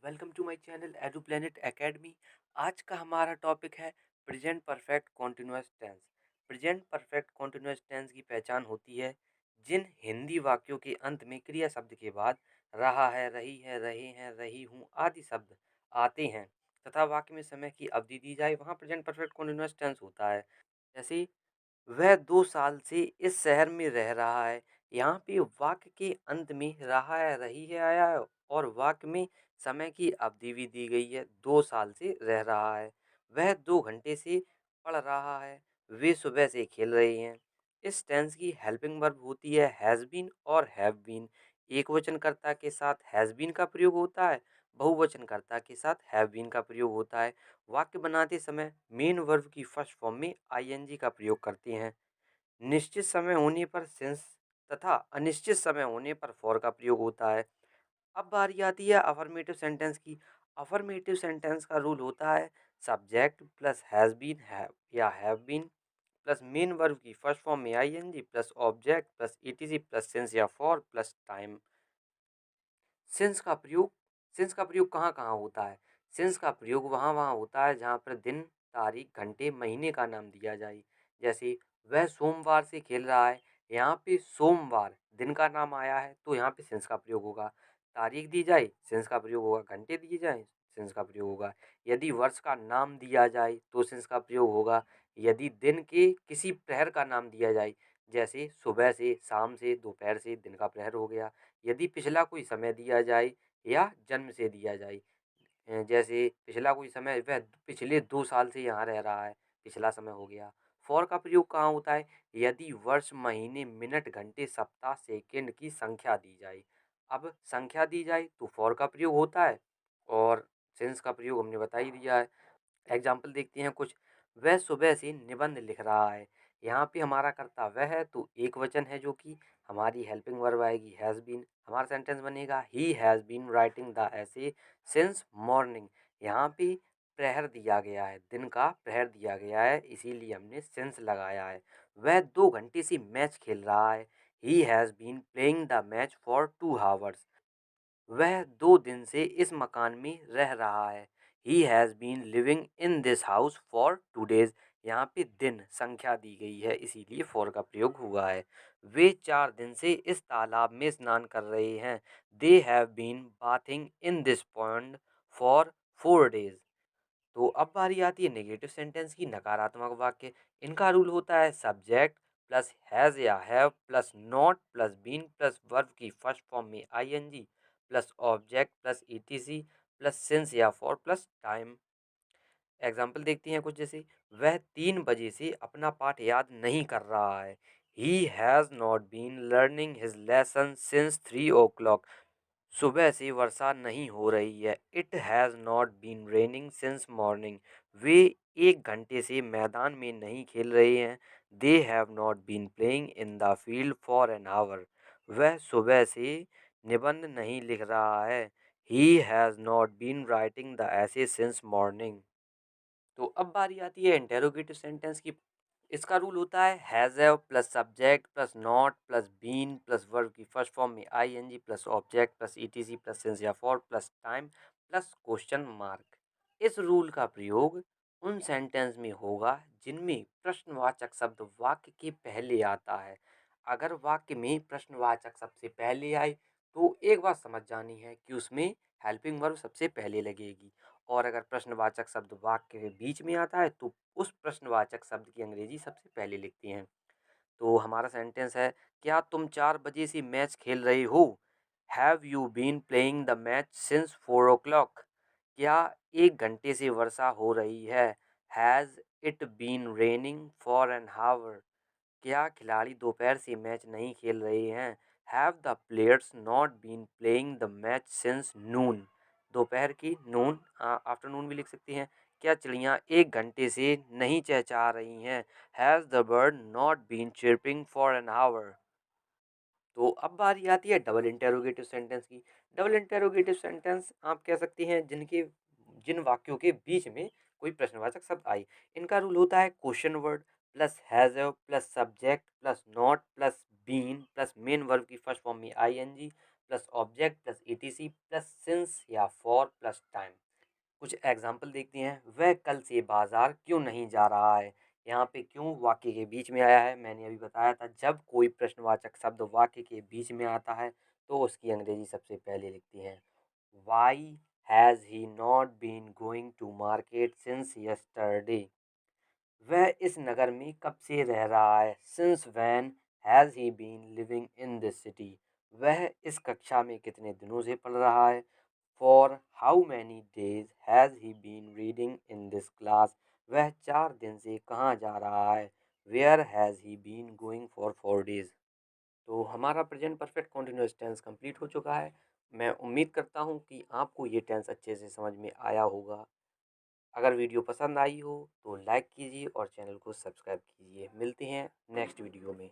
Welcome to my channel Edu Planet Academy. आज का हमारा टॉपिक है present perfect continuous tense. Present perfect continuous tense की पहचान होती है जिन हिंदी वाक्यों के अंत में क्रिया शब्द के बाद रहा है, रही है, रहे हैं, रही हूँ आदि शब्द आते हैं तथा वाक्य में समय की अवधि दी जाए, वहाँ प्रेजेंट परफेक्ट कॉन्टिन्यूअस टेंस होता है। जैसे वह 2 साल से इस शहर में रह रहा है। यहाँ पे वाक्य के अंत में रहा है, रही है आया है और वाक्य में समय की अवधि भी दी गई है। 2 साल से रह रहा है, वह 2 घंटे से पढ़ रहा है, वे सुबह से खेल रहे हैं। इस टेंस की हेल्पिंग वर्ब होती है हैज़ बीन और हैव बीन। एक वचनकर्ता के साथ हैज़ बीन का प्रयोग होता है, बहुवचनकर्ता के साथ हैव बीन का प्रयोग होता है। वाक्य बनाते समय मेन वर्ब की फर्स्ट फॉर्म में आईएनजी का प्रयोग करते हैं। निश्चित समय होने पर सिंस तथा अनिश्चित समय होने पर फॉर का प्रयोग होता है। अब बारी आती है अफर्मेटिव सेंटेंस की। अफर्मेटिव सेंटेंस का रूल होता है subject plus has been have या have been plus main verb की फर्स्ट फॉर्म में ING plus object plus ETC plus since या फॉर प्लस टाइम। सिंस का प्रयोग सिंस का प्रयोग कहाँ कहाँ होता है? सिंस का प्रयोग वहाँ वहाँ होता है जहाँ पर दिन, तारीख, घंटे, महीने का नाम दिया जाए। जैसे वह सोमवार से खेल रहा है, यहाँ पे सोमवार दिन का नाम आया है तो यहाँ पे सिंस का प्रयोग होगा। तारीख दी जाए सिंस का प्रयोग होगा, घंटे दिए जाए सिंस का प्रयोग होगा। यदि वर्ष का नाम दिया जाए तो सिंस का प्रयोग होगा। यदि दिन के किसी प्रहर का नाम दिया जाए, जैसे सुबह से, शाम से, दोपहर से, दिन का प्रहर हो गया। यदि पिछला कोई समय दिया जाए या जन्म से दिया जाए, जैसे पिछला कोई समय, वह पिछले 2 साल से यहाँ रह रहा है, पिछला समय हो गया। फॉर का प्रयोग कहाँ होता है? यदि वर्ष, महीने, मिनट, घंटे, सप्ताह, सेकंड की संख्या दी जाए। अब संख्या दी जाए तो फॉर का प्रयोग होता है और सिंस का प्रयोग हमने बता ही दिया है। एग्जाम्पल देखते हैं कुछ। वह सुबह से निबंध लिख रहा है, यहाँ पे हमारा कर्ता वह है तो एक वचन है जो कि हमारी हेल्पिंग वर्ब आएगी हैज़ बीन। हमारा सेंटेंस बनेगा he has been writing the essay since morning. यहाँ पे प्रहर दिया गया है, दिन का प्रहर दिया गया है, इसीलिए हमने सिंस लगाया है। वह 2 घंटे से मैच खेल रहा है, he has been playing the match for 2 hours. वह 2 दिन से इस मकान में रह रहा है, he has been living in this house for 2 days. यहाँ पे दिन संख्या दी गई है इसीलिए फॉर का प्रयोग हुआ है। वे 4 दिन से इस तालाब में स्नान कर रहे हैं, they have been bathing in this pond for 4 days. तो अब बारी आती है नेगेटिव सेंटेंस की, नकारात्मक वाक्य। इनका रूल होता है सब्जेक्ट प्लस हैज़ या have plus not plus been plus verb की फर्स्ट फॉर्म में ING plus object plus ETC plus since या फॉर प्लस टाइम। एग्जाम्पल देखते हैं कुछ, जैसे वह 3 बजे से अपना पाठ याद नहीं कर रहा है, he has not been learning his lesson since 3 o'clock। सुबह से वर्षा नहीं हो रही है, it has not been raining since morning. वे 1 घंटे से मैदान में नहीं खेल रहे हैं, they have not been playing in the field for an hour. वह सुबह से निबंध नहीं लिख रहा है, he has not been writing the essay since morning. तो अब बारी आती है इंटेरोगेटिव सेंटेंस की। इसका रूल होता है has have plus subject plus not plus been plus verb की फर्स्ट फॉर्म में ING plus object plus ETC plus since या for plus time plus question mark. इस रूल का प्रयोग उन सेंटेंस में होगा जिनमें प्रश्नवाचक शब्द वाक्य के पहले आता है। अगर वाक्य में प्रश्नवाचक सबसे पहले आए तो एक बात समझ जानी है कि उसमें हेल्पिंग वर्ब सबसे पहले लगेगी, और अगर प्रश्नवाचक शब्द वाक्य के बीच में आता है तो उस प्रश्नवाचक शब्द की अंग्रेजी सबसे पहले लिखती हैं। तो हमारा सेंटेंस है, क्या तुम 4 बजे से मैच खेल रहे हो? Have you been playing the match since 4 o'clock? क्या 1 घंटे से वर्षा हो रही है? Has it been raining for an hour? क्या खिलाड़ी दोपहर से मैच नहीं खेल रहे हैं? Have the players not been playing the match since noon? दोपहर की नून, आफ्टरनून भी लिख सकती हैं। क्या चिड़ियाँ 1 घंटे से नहीं चहचहा रही हैं? Has the bird not been chirping for an hour? तो अब बारी आती है डबल इंटेरोगेटिव सेंटेंस की। डबल इंटेरोगेटिव सेंटेंस आप कह सकते हैं जिन वाक्यों के बीच में कोई प्रश्नवाचक शब्द आए। इनका रूल होता है question word plus has have plus subject plus not plus been plus main verb की फर्स्ट फॉर्म में ING plus object plus ETC plus since या फॉर प्लस टाइम। कुछ एग्जाम्पल देखते हैं। वह कल से बाजार क्यों नहीं जा रहा है। यहाँ पे क्यों वाक्य के बीच में आया है, मैंने अभी बताया था जब कोई प्रश्नवाचक शब्द वाक्य के बीच में आता है तो उसकी अंग्रेजी सबसे पहले लिखती है। Why has he not been going to market since yesterday. वह इस नगर में कब से रह रहा है। Since when has he been living in this city. वह इस कक्षा में कितने दिनों से पढ़ रहा है। For how many days has he been reading in this class. वह 4 दिन से कहाँ जा रहा है। Where has he been going for 4 days. तो हमारा present perfect continuous tense complete हो चुका है। मैं उम्मीद करता हूँ कि आपको ये टेंस अच्छे से समझ में आया होगा। अगर वीडियो पसंद आई हो तो लाइक कीजिए और चैनल को सब्सक्राइब कीजिए। मिलते हैं नेक्स्ट वीडियो में।